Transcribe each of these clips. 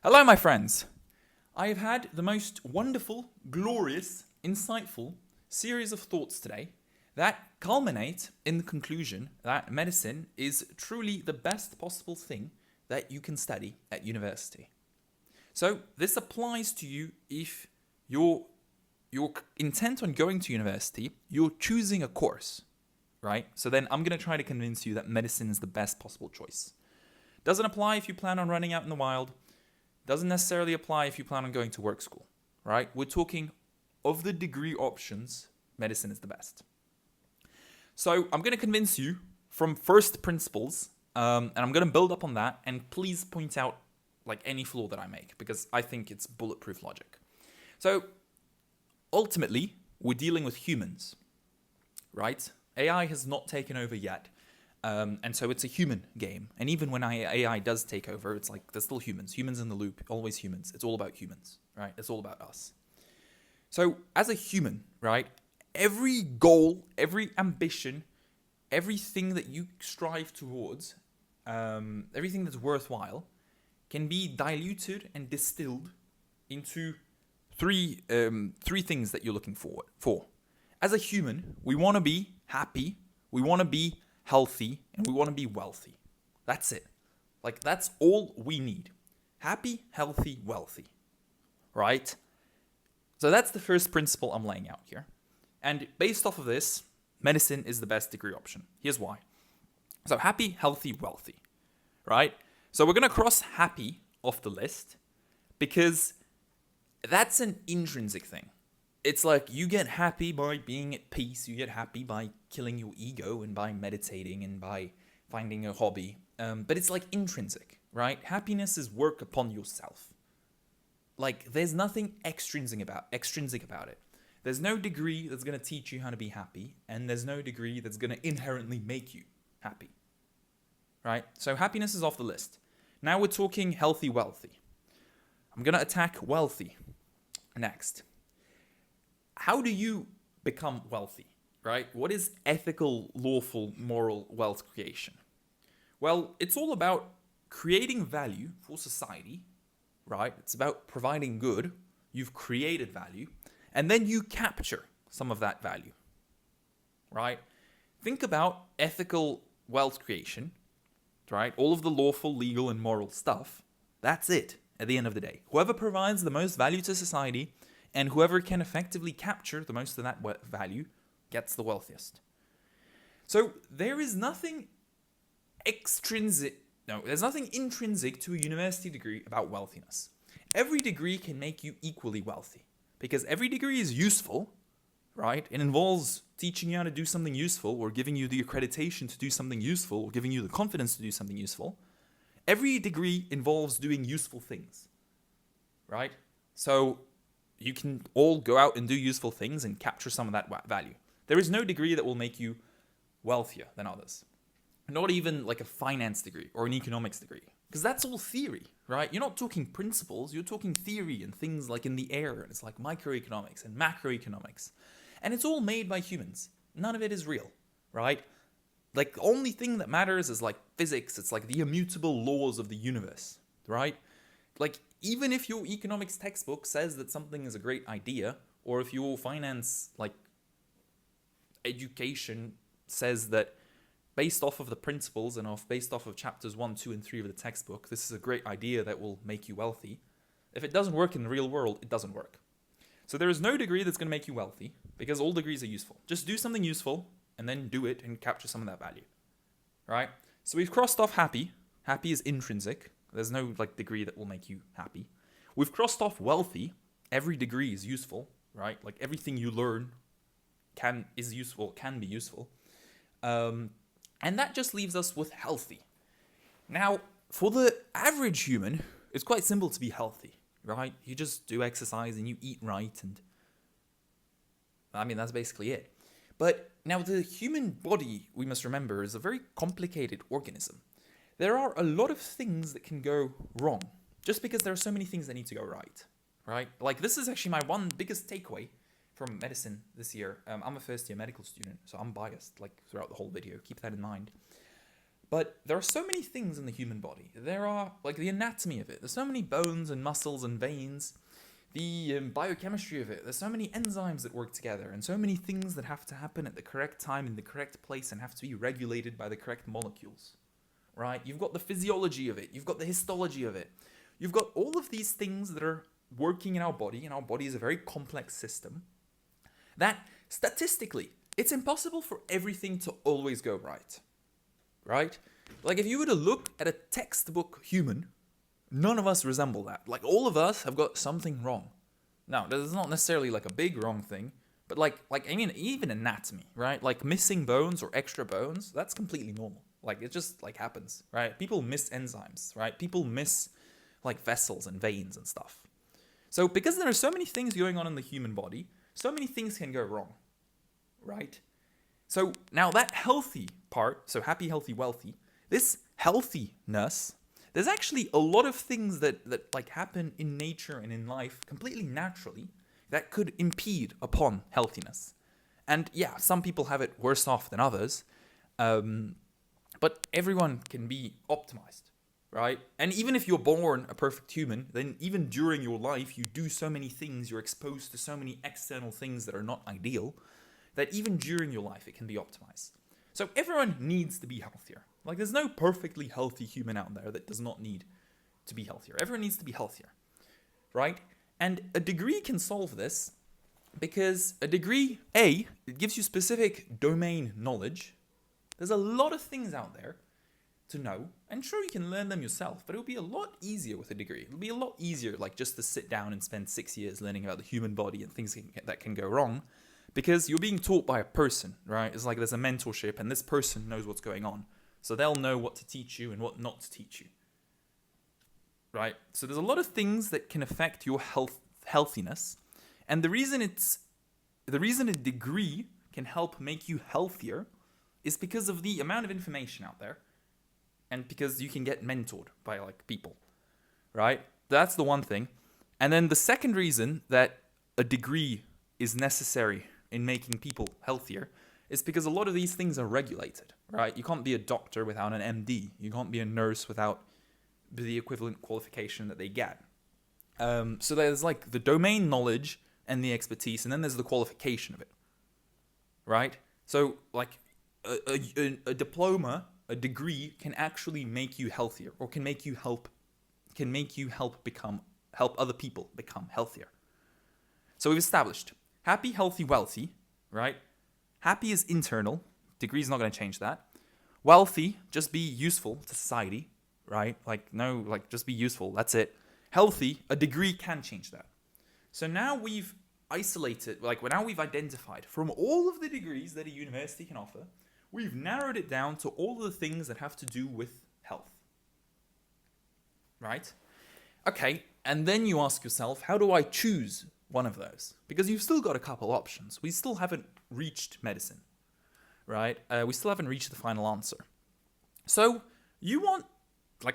Hello, my friends. I have had the most wonderful, glorious, insightful series of thoughts today that culminate in the conclusion that medicine is truly the best possible thing that you can study at university. So this applies to you if you're intent on going to university, you're choosing a course, right? So then I'm going to try to convince you that medicine is the best possible choice. Doesn't apply if you plan on running out in the wild. Doesn't necessarily apply if you plan on going to work school, right? We're talking of the degree options, medicine is the best. So I'm going to convince you from first principles, and I'm going to build up on that, and please point out like any flaw that I make, because I think it's bulletproof logic. So ultimately, we're dealing with humans, right? AI has not taken over yet. And so it's a human game. And even when AI does take over, it's like there's still humans. Humans in the loop, always humans. It's all about humans, right? It's all about us. So as a human, right, every goal, every ambition, everything that you strive towards, everything that's worthwhile, can be diluted and distilled into three things that you're looking forward for. As a human, we want to be happy. We want to be healthy, and we want to be wealthy. That's it. Like, that's all we need. Happy, healthy, wealthy. Right? So that's the first principle I'm laying out here. And based off of this, medicine is the best degree option. Here's why. So happy, healthy, wealthy. Right? So we're going to cross happy off the list because that's an intrinsic thing. It's like you get happy by being at peace. You get happy by killing your ego and by meditating and by finding a hobby. But it's like intrinsic, right? Happiness is work upon yourself. Like there's nothing extrinsic about it. There's no degree that's going to teach you how to be happy, and there's no degree that's going to inherently make you happy, right? So happiness is off the list. Now we're talking healthy, wealthy. I'm going to attack wealthy next. How do you become wealthy, right? What is ethical, lawful, moral wealth creation? Well, it's all about creating value for society, right? It's about providing good. You've created value, and then you capture some of that value, right? Think about ethical wealth creation, right? All of the lawful, legal, and moral stuff. That's it at the end of the day. Whoever provides the most value to society and whoever can effectively capture the most of that value gets the wealthiest. So there's nothing intrinsic to a university degree about wealthiness. Every degree can make you equally wealthy because every degree is useful, right? It involves teaching you how to do something useful or giving you the accreditation to do something useful or giving you the confidence to do something useful. Every degree involves doing useful things, right? So you can all go out and do useful things and capture some of that value. There is no degree that will make you wealthier than others. Not even like a finance degree or an economics degree. Because that's all theory, right? You're not talking principles, you're talking theory and things like in the air. And it's like microeconomics and macroeconomics. And it's all made by humans. None of it is real, right? Like the only thing that matters is like physics. It's like the immutable laws of the universe, right? Like even if your economics textbook says that something is a great idea, or if your finance like education says that based off of the principles and based off of chapters 1, 2, and 3 of the textbook, this is a great idea that will make you wealthy. If it doesn't work in the real world, it doesn't work. So there is no degree that's going to make you wealthy because all degrees are useful. Just do something useful and then do it and capture some of that value, right? So we've crossed off happy. Happy is intrinsic. There's no like degree that will make you happy. We've crossed off wealthy. Every degree is useful, right? Like everything you learn can be useful. And that just leaves us with healthy. Now, for the average human, it's quite simple to be healthy, right? You just do exercise and you eat right, and I mean, that's basically it. But now the human body, we must remember, is a very complicated organism. There are a lot of things that can go wrong just because there are so many things that need to go right? Like this is actually my one biggest takeaway from medicine this year. I'm a first year medical student, so I'm biased like throughout the whole video. Keep that in mind. But there are so many things in the human body. There are, like, the anatomy of it. There's so many bones and muscles and veins. The biochemistry of it. There's so many enzymes that work together, and so many things that have to happen at the correct time in the correct place and have to be regulated by the correct molecules. Right? You've got the physiology of it. You've got the histology of it. You've got all of these things that are working in our body, and our body is a very complex system, that statistically, it's impossible for everything to always go right. Right? Like, if you were to look at a textbook human, none of us resemble that. Like, all of us have got something wrong. Now, this is not necessarily like a big wrong thing, but I mean, even anatomy, right? Like, missing bones or extra bones, that's completely normal. Like, it just, like, happens, right? People miss enzymes, right? People miss, like, vessels and veins and stuff. So, because there are so many things going on in the human body, so many things can go wrong, right? So now that healthy part, so happy, healthy, wealthy, this healthiness, there's actually a lot of things that like happen in nature and in life completely naturally that could impede upon healthiness. And yeah, some people have it worse off than others, but everyone can be optimized, right? And even if you're born a perfect human, then even during your life, you do so many things, you're exposed to so many external things that are not ideal, that even during your life, it can be optimized. So everyone needs to be healthier. Like, there's no perfectly healthy human out there that does not need to be healthier. Everyone needs to be healthier, right? And a degree can solve this because a degree, it gives you specific domain knowledge. There's a lot of things out there to know, and sure, you can learn them yourself, but it'll be a lot easier with a degree. It'll be a lot easier, like, just to sit down and spend 6 years learning about the human body and things that can go wrong, because you're being taught by a person, right? It's like there's a mentorship, and this person knows what's going on. So they'll know what to teach you and what not to teach you, right? So there's a lot of things that can affect your healthiness. And the reason a degree can help make you healthier is because of the amount of information out there, and because you can get mentored by, like, people, right? That's the one thing. And then the second reason that a degree is necessary in making people healthier is because a lot of these things are regulated, right? You can't be a doctor without an MD. You can't be a nurse without the equivalent qualification that they get. So there's, like, the domain knowledge and the expertise, and then there's the qualification of it, right? So, like, a diploma, a degree can actually make you healthier, or can make you help other people become healthier. So we've established happy, healthy, wealthy, right? Happy is internal. Degree is not going to change that. Wealthy, just be useful to society, right? Just be useful. That's it. Healthy, a degree can change that. So now we've isolated, now we've identified from all of the degrees that a university can offer, we've narrowed it down to all of the things that have to do with health, right? Okay, and then you ask yourself, how do I choose one of those? Because you've still got a couple options. We still haven't reached medicine, right? We still haven't reached the final answer. So you want,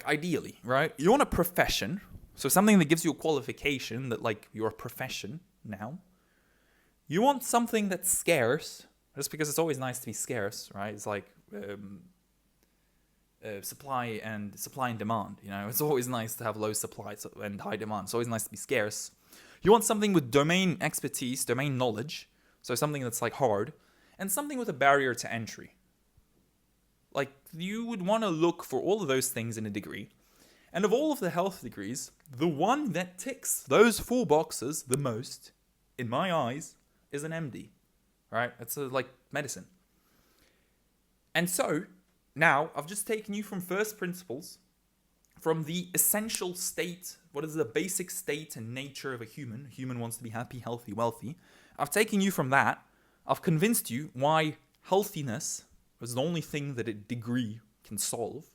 ideally, right? You want a profession, so something that gives you a qualification that, you're a profession now. You want something that's scarce, just because it's always nice to be scarce, right? It's like supply and demand, It's always nice to have low supply and high demand. It's always nice to be scarce. You want something with domain expertise, domain knowledge, so something that's, hard, and something with a barrier to entry. You would want to look for all of those things in a degree. And of all of the health degrees, the one that ticks those 4 boxes the most, in my eyes, is an MD, right? It's medicine. And so, now, I've just taken you from first principles, from the essential state, what is the basic state and nature of a human. A human wants to be happy, healthy, wealthy. I've taken you from that. I've convinced you why healthiness is the only thing that a degree can solve.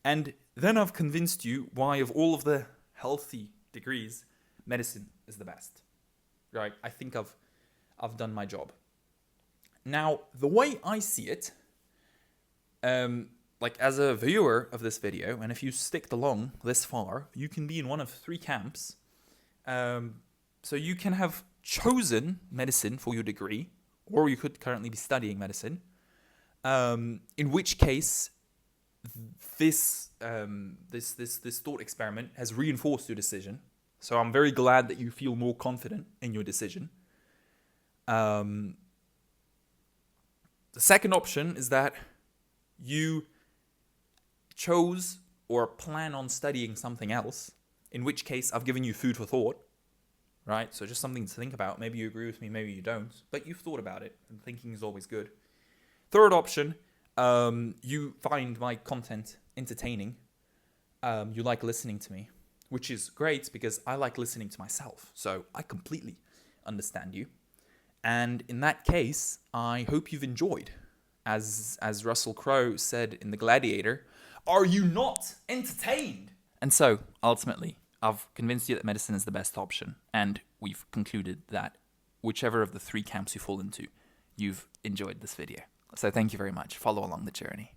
And then I've convinced you why, of all of the healthy degrees, medicine is the best. Right? I think I've done my job. Now, the way I see it, as a viewer of this video, and if you stick along this far, you can be in one of 3 camps. So you can have chosen medicine for your degree, or you could currently be studying medicine, in which case this thought experiment has reinforced your decision. So I'm very glad that you feel more confident in your decision. The second option is that you chose or plan on studying something else, in which case I've given you food for thought, right? So just something to think about. Maybe you agree with me, maybe you don't, but you've thought about it, and thinking is always good. Third option, you find my content entertaining. You like listening to me, which is great because I like listening to myself. So I completely understand you. And in that case, I hope you've enjoyed. As Russell Crowe said in The Gladiator, are you not entertained? And so, ultimately, I've convinced you that medicine is the best option. And we've concluded that whichever of the three camps you fall into, you've enjoyed this video. So thank you very much. Follow along the journey.